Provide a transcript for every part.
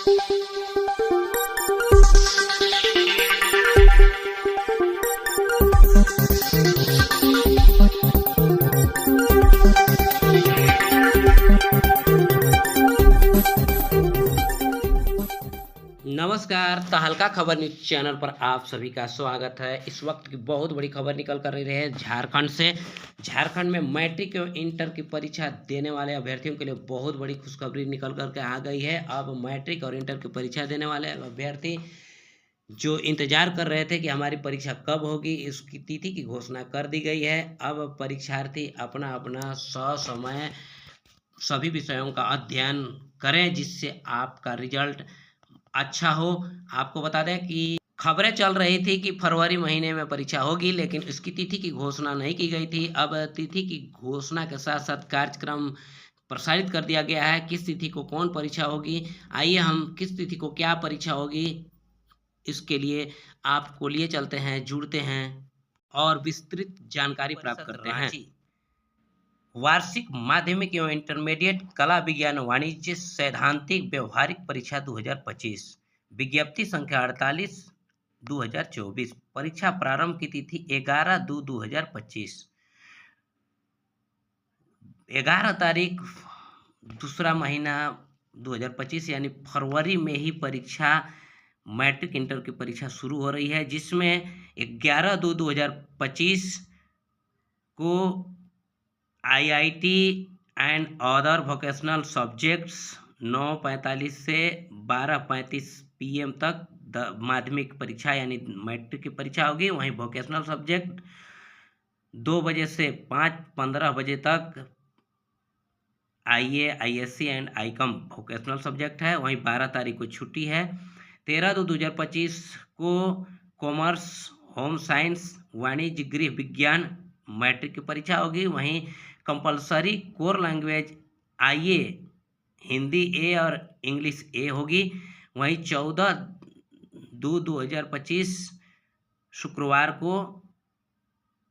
नमस्कार। तहलका खबर न्यूज चैनल पर आप सभी का स्वागत है। इस वक्त की बहुत बड़ी खबर निकल कर रही है झारखंड से। झारखंड में मैट्रिक एवं इंटर की परीक्षा देने वाले अभ्यर्थियों के लिए बहुत बड़ी खुशखबरी निकल कर के आ गई है। अब मैट्रिक और इंटर की परीक्षा देने वाले अभ्यर्थी जो इंतजार कर रहे थे कि हमारी परीक्षा कब होगी, इसकी तिथि की घोषणा कर दी गई है। अब परीक्षार्थी अपना अपना ससमय सभी विषयों का अध्ययन करें जिससे आपका रिजल्ट अच्छा हो। आपको बता दें कि खबरें चल रही थी कि फरवरी महीने में परीक्षा होगी, लेकिन इसकी तिथि की घोषणा नहीं की गई थी। अब तिथि की घोषणा के साथ साथ कार्यक्रम प्रसारित कर दिया गया है, किस तिथि को कौन परीक्षा होगी। आइए हम किस तिथि को क्या परीक्षा होगी इसके लिए आपको लिए चलते हैं, जुड़ते हैं और विस्तृत जानकारी प्राप्त करते हैं। वार्षिक माध्यमिक एवं इंटरमीडिएट कला विज्ञान वाणिज्य सैद्धांतिक व्यवहारिक परीक्षा 2025 विज्ञप्ति संख्या 48 2024। परीक्षा प्रारंभ की तिथि 11/2/2025। 11 तारीख दूसरा महीना 2025 यानी फरवरी में ही परीक्षा मैट्रिक इंटर की परीक्षा शुरू हो रही है, जिसमें 11/2/2025 को IIT and other vocational subjects 9:45 से 12:35 PM तक माध्यमिक परीक्षा यानी मैट्रिक की परीक्षा होगी। वहीं वोकेशनल सब्जेक्ट 2 बजे से 5:15 बजे तक आईए, ISC and Icom vocational subject है। वहीं 12 तारीख को छुट्टी है। 13/2/2025 को कॉमर्स, होम साइंस, वाणिज्य, गृह विज्ञान मैट्रिक की परीक्षा होगी। वहीं कंपलसरी कोर लैंग्वेज आईए हिंदी ए और इंग्लिश ए होगी। वहीं 14/2/2025 शुक्रवार को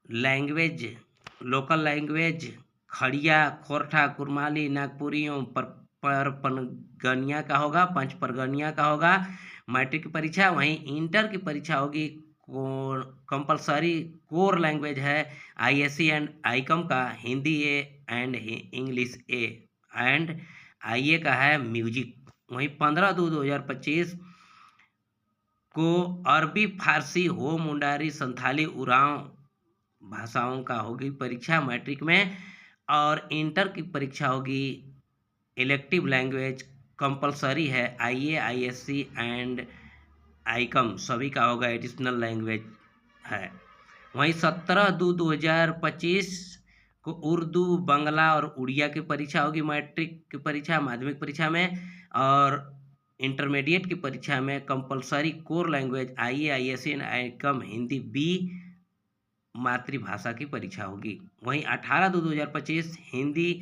लैंग्वेज, लोकल लैंग्वेज खड़िया, खोरठा, कुरमाली, नागपुरी एवं परगनिया का होगा, पंच परगनिया का होगा मैट्रिक की परीक्षा। वहीं इंटर की परीक्षा होगी, कंपलसरी कोर लैंग्वेज है आईएससी एंड आईकॉम का Hindi A and English A and आईए का है म्यूजिक। वहीं 15/2/2025 को अरबी, फारसी, हो, मुंडारी, संथाली, उरांव भाषाओं का होगी परीक्षा मैट्रिक में। और इंटर की परीक्षा होगी इलेक्टिव लैंग्वेज कंपलसरी है आईए, आईएससी एंड आईकॉम सभी का होगा, एडिशनल लैंग्वेज है। वहीं 17/2/2025 को उर्दू, बंगला और उड़िया की परीक्षा होगी मैट्रिक की परीक्षा माध्यमिक परीक्षा में। और इंटरमीडिएट की परीक्षा में compulsory core language IA, ISC and ICom Hindi B मातृभाषा की परीक्षा होगी। वहीं 18/2/2025 हिंदी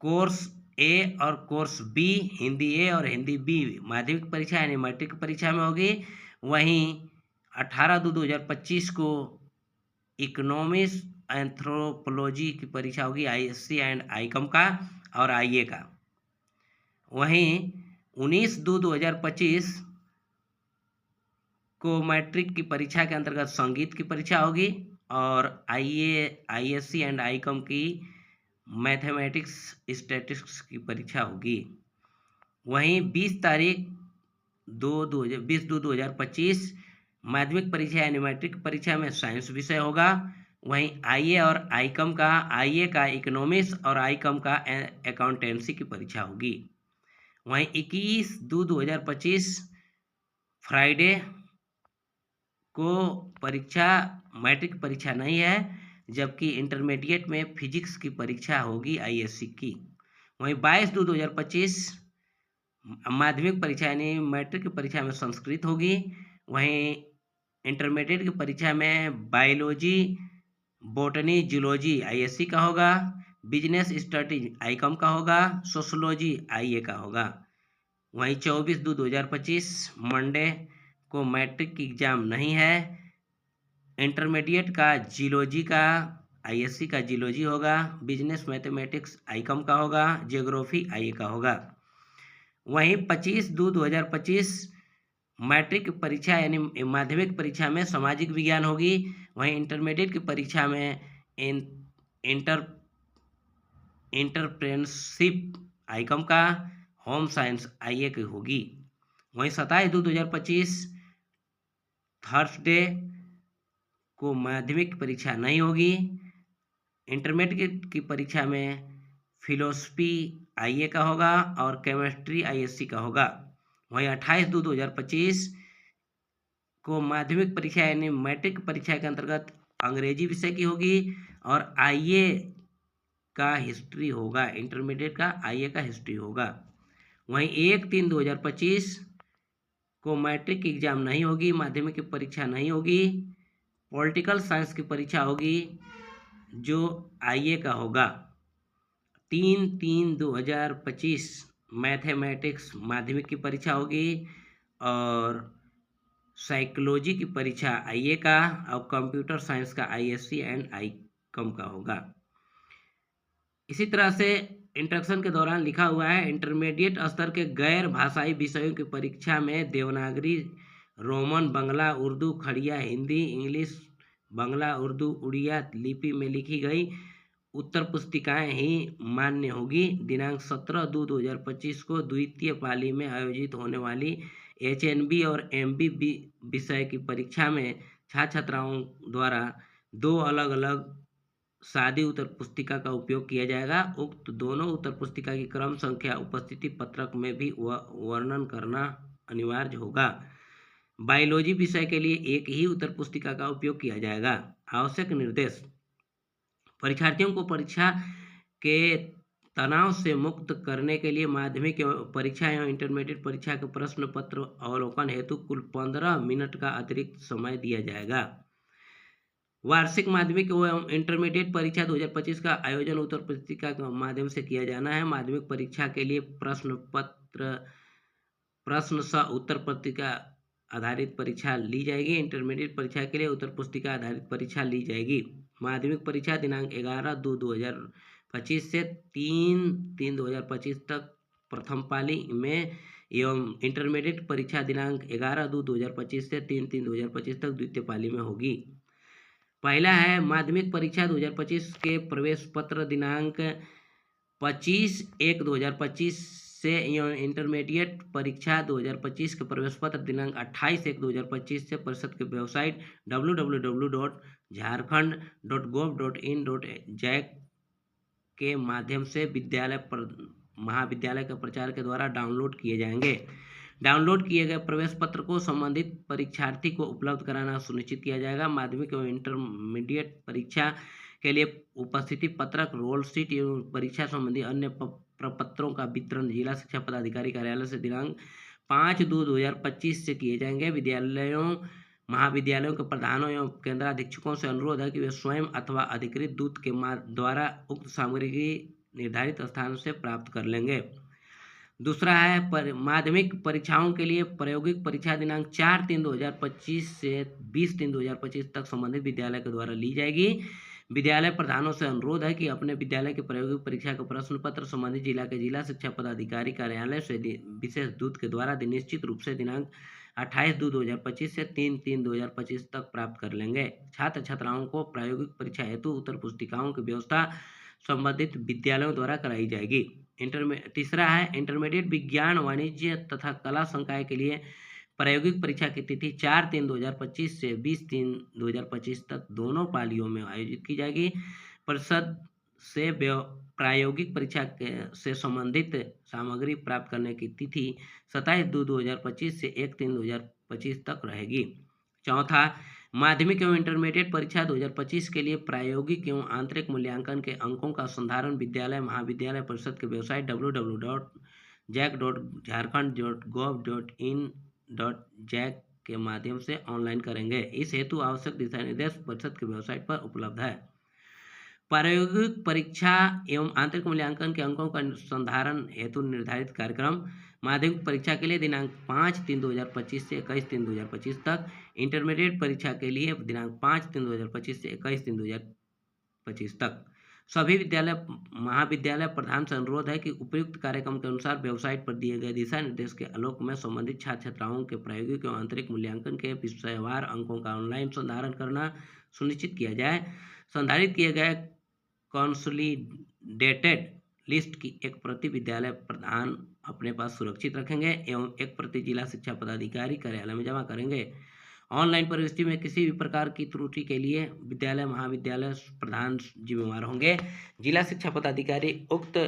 कोर्स ए और कोर्स बी, हिंदी ए और हिंदी बी माध्यमिक परीक्षा यानी मैट्रिक परीक्षा में होगी। वहीं 18/2/2025 को इकोनॉमिक्स, एंथ्रोपोलॉजी की परीक्षा होगी आईएससी एंड आईकॉम का और आईए का। वहीं 19/2/2025 को मैट्रिक की परीक्षा के अंतर्गत संगीत की परीक्षा होगी और आईए, आईएससी एंड आईकॉम की मैथमेटिक्स, स्टैटिस्टिक्स की परीक्षा होगी। वहीं 20 तारीख 20/2/2025 माध्यमिक परीक्षा यानी मैट्रिक परीक्षा में साइंस विषय होगा। वहीं आईए और आईकॉम का, आईए का इकोनॉमिक्स और आईकॉम का अकाउंटेंसी की परीक्षा होगी। वहीं 21/2/2025 फ्राइडे को परीक्षा मैट्रिक परीक्षा नहीं है, जबकि इंटरमीडिएट में फिजिक्स की परीक्षा होगी आईएससी की। वहीं 22/2/2025 माध्यमिक परीक्षा यानी मैट्रिक की परीक्षा में संस्कृत होगी। वहीं इंटरमीडिएट की परीक्षा में बायोलॉजी, बॉटनी, जूलॉजी आईएससी का होगा, बिजनेस स्टडीज आईकॉम का होगा, सोशोलॉजी आईए का होगा। वहीं 24/2/2025 मंडे को मैट्रिक की एग्जाम नहीं है। इंटरमीडिएट का जियोलॉजी का आईएससी का जियोलॉजी होगा, बिजनेस मैथमेटिक्स आईकॉम का होगा, ज्योग्राफी आईए का होगा। वहीं 25/2/2025 मैट्रिक की परीक्षा यानी माध्यमिक परीक्षा में सामाजिक विज्ञान होगी। वहीं इंटरमीडिएट की परीक्षा में इंटर इंटरप्रेन्योरशिप आईकॉम का, होम साइंस आईए की होगी। वहीं 27/2/2025 थर्सडे को माध्यमिक परीक्षा नहीं होगी। इंटरमीडिएट की परीक्षा में फिलोसफी आईए का होगा और केमिस्ट्री आईएससी का होगा। वहीं 28/2/2025 को माध्यमिक परीक्षा यानी मैट्रिक परीक्षा के अंतर्गत अंग्रेजी विषय की होगी और आईए का हिस्ट्री होगा। इंटरमीडिएट का आईए का हिस्ट्री होगा। वहीं 1/3/2025 को मैट्रिक की एग्जाम नहीं होगी, माध्यमिक की परीक्षा नहीं होगी। पॉलिटिकल साइंस की परीक्षा होगी जो आईए का होगा। 3/3/2025 मैथमेटिक्स माध्यमिक की परीक्षा होगी और साइकोलॉजी की परीक्षा आईए का और कंप्यूटर साइंस का आईएससी एंड आईकॉम का होगा। इसी तरह से इंट्रोडक्शन के दौरान लिखा हुआ है, इंटरमीडिएट स्तर के गैर भाषाई विषयों की परीक्षा में देवनागरी, रोमन, बांग्ला, उर्दू, खड़िया, हिंदी, इंग्लिश, बांग्ला, उर्दू, उड़िया लिपि में लिखी गई उत्तर पुस्तिकाएं ही मान्य होगी। दिनांक 17/2/2025 को द्वितीय पाली में आयोजित होने वाली एचएनबी और एमबी विषय की परीक्षा में छात्र छात्राओं द्वारा 2 अलग अलग सादी उत्तर पुस्तिका का उपयोग किया जाएगा। उक्त दोनों उत्तर पुस्तिका की क्रम संख्या उपस्थिति पत्रक में भी वर्णन करना अनिवार्य होगा। बायोलॉजी विषय के लिए एक ही उत्तर पुस्तिका का उपयोग किया जाएगा। आवश्यक निर्देश, परीक्षार्थियों को परीक्षा के तनाव से मुक्त करने के लिए माध्यमिक परीक्षा एवं इंटरमीडिएट परीक्षा के प्रश्न पत्र अवलोकन हेतु कुल 15 मिनट का अतिरिक्त समय दिया जाएगा। वार्षिक माध्यमिक एवं इंटरमीडिएट परीक्षा 2025 का आयोजन उत्तर पुस्तिका के माध्यम से किया जाना है। माध्यमिक परीक्षा के लिए प्रश्न स उत्तर पुस्तिका आधारित परीक्षा ली जाएगी। इंटरमीडिएट परीक्षा के लिए उत्तर पुस्तिका आधारित परीक्षा ली जाएगी। माध्यमिक परीक्षा दिनांक 11/2/2025 से 3/3/2025 तक प्रथम पाली में एवं इंटरमीडिएट परीक्षा दिनांक 11/2/2025 से 3/3/2025 तक द्वितीय पाली में होगी। पहला है माध्यमिक परीक्षा 2025 के प्रवेश पत्र दिनांक 25/1/2025 से एवं इंटरमीडिएट परीक्षा 2025 के प्रवेश पत्र दिनांक 28/1/2025 से परिषद के वेबसाइट www.jharkhand.gov.in.jaic के माध्यम से महाविद्यालय के प्रचार के द्वारा डाउनलोड किए जाएंगे। डाउनलोड किए गए प्रवेश पत्र को संबंधित परीक्षार्थी को उपलब्ध कराना सुनिश्चित किया जाएगा। माध्यमिक एवं इंटरमीडिएट परीक्षा के लिए उपस्थिति पत्रक, रोल शीट एवं परीक्षा संबंधी अन्य प्रपत्रों का वितरण जिला शिक्षा पदाधिकारी कार्यालय से दिनांक 5/2/2025 से किए जाएंगे। विद्यालयों महाविद्यालयों के प्रधानों एवं केंद्राधीक्षकों से अनुरोध है कि वे स्वयं अथवा अधिकृत दूत के द्वारा उक्त सामग्री निर्धारित स्थान से प्राप्त कर लेंगे। दूसरा है माध्यमिक परीक्षाओं के लिए प्रायोगिक परीक्षा दिनांक 4/3/2025 से 20/3/2025 तक संबंधित विद्यालय के द्वारा ली जाएगी। विद्यालय प्रधानों से अनुरोध है कि अपने विद्यालय की प्रायोगिक परीक्षा का प्रश्न पत्र संबंधित जिला के जिला शिक्षा पदाधिकारी कार्यालय से विशेष दूत के द्वारा निश्चित रूप से दिनांक 28/2/2025 से 3/3/2025 तक प्राप्त कर लेंगे। छात्र छात्राओं को प्रायोगिक परीक्षा हेतु उत्तर पुस्तिकाओं की व्यवस्था संबंधित विद्यालयों द्वारा कराई जाएगी। तीसरा है इंटरमीडिएट विज्ञान, वाणिज्य तथा कला संकाय के लिए प्रायोगिक परीक्षा की तिथि 4/3/2025 से 20/3/2025 तक दोनों पालियों में आयोजित की जाएगी। परिषद से प्रायोगिक परीक्षा से संबंधित सामग्री प्राप्त करने की तिथि 27/2/2025 से 1/3/2025 तक रहेगी। चौथा, माध्यमिक एवं इंटरमीडिएट परीक्षा 2025 के लिए प्रायोगिक एवं आंतरिक मूल्यांकन के अंकों का संधारण विद्यालय महाविद्यालय परिषद के वेबसाइट www.jac.jharkhand.gov.in.jaic के माध्यम से ऑनलाइन करेंगे। इस हेतु आवश्यक दिशा निर्देश परिषद की वेबसाइट पर उपलब्ध है। प्रायोगिक परीक्षा एवं आंतरिक मूल्यांकन के अंकों का संधारण हेतु निर्धारित कार्यक्रम माध्यमिक परीक्षा के लिए दिनांक 5/3/2025 से 21/3/2025 तक, इंटरमीडिएट परीक्षा के लिए दिनांक 5/3/2025 से 21/3/2025 तक। सभी विद्यालय महाविद्यालय प्रधान से अनुरोध है कि उपयुक्त कार्यक्रम के अनुसार वेबसाइट पर दिए गए दिशा निर्देश के आलोक में संबंधित छात्र छात्राओं के प्रायोगिक एवं आंतरिक मूल्यांकन के विषयवार अंकों का ऑनलाइन संधारण करना सुनिश्चित किया जाए। संधारित किए गए कंसोलिडेटेड लिस्ट की एक प्रति विद्यालय प्रधान अपने पास सुरक्षित रखेंगे एवं एक प्रति जिला शिक्षा पदाधिकारी कार्यालय में जमा करेंगे। ऑनलाइन प्रविष्टि में किसी भी प्रकार की त्रुटि के लिए विद्यालय महाविद्यालय प्रधान जिम्मेवार होंगे। जिला शिक्षा पदाधिकारी उक्त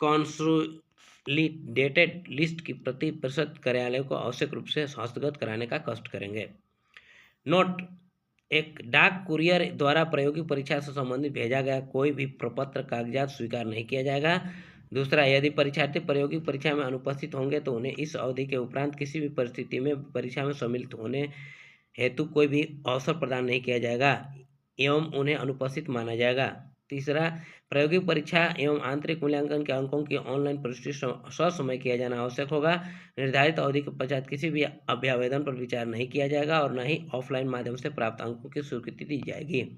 कंसोलिडेटेड लिस्ट की प्रति परिषद कार्यालय को आवश्यक रूप से हस्तगत कराने का कष्ट करेंगे। नोट: एक डाक कुरियर द्वारा प्रायोगिक परीक्षा से संबंधित भेजा गया कोई भी प्रपत्र कागजात स्वीकार नहीं किया जाएगा। दूसरा, यदि परीक्षार्थी प्रायोगिक परीक्षा में अनुपस्थित होंगे तो उन्हें इस अवधि के उपरांत किसी भी परिस्थिति में परीक्षा में सम्मिलित होने हेतु कोई भी अवसर प्रदान नहीं किया जाएगा एवं उन्हें अनुपस्थित माना जाएगा। तीसरा, प्रायोगिक परीक्षा एवं आंतरिक मूल्यांकन के अंकों की ऑनलाइन प्रविष्टि ससमय किया जाना आवश्यक होगा। निर्धारित अवधि के पश्चात किसी भी अभ्यावेदन पर विचार नहीं किया जाएगा और न ही ऑफलाइन माध्यम से प्राप्त अंकों की स्वीकृति दी जाएगी।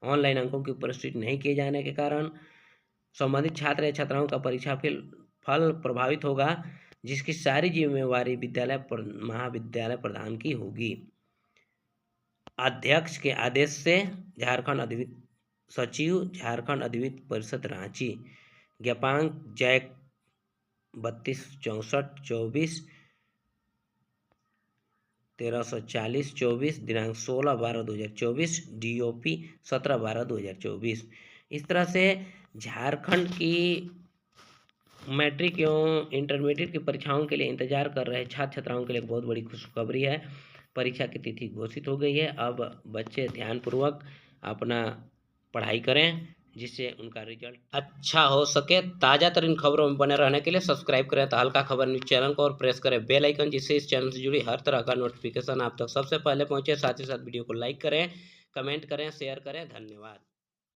ऑनलाइन अंकों की प्रविष्टि नहीं किए जाने के कारण संबंधित छात्र या छात्राओं का परीक्षा फल प्रभावित होगा, जिसकी सारी जिम्मेवारी विद्यालय महाविद्यालय प्रधान की होगी। अध्यक्ष के आदेश से झारखंड अधिविद्य सचिव, झारखंड अधिविद्य परिषद रांची। ज्ञापांक जैक 326424 1340-24 दिनांक 16/12/2024 DOP 17/12/2024। इस तरह से झारखंड की मैट्रिक एवं इंटरमीडिएट की परीक्षाओं के लिए इंतजार कर रहे छात्र छात्राओं के लिए बहुत बड़ी खुशखबरी है। परीक्षा की तिथि घोषित हो गई है। अब बच्चे ध्यानपूर्वक अपना पढ़ाई करें जिससे उनका रिजल्ट अच्छा हो सके। ताज़ा तरीन खबरों में बने रहने के लिए सब्सक्राइब करें तहलका खबर न्यूज़ चैनल को और प्रेस करें बेल आइकन, जिससे इस चैनल से जुड़ी हर तरह का नोटिफिकेशन आप तक सबसे पहले पहुंचे। साथ ही साथ वीडियो को लाइक करें, कमेंट करें, शेयर करें। धन्यवाद।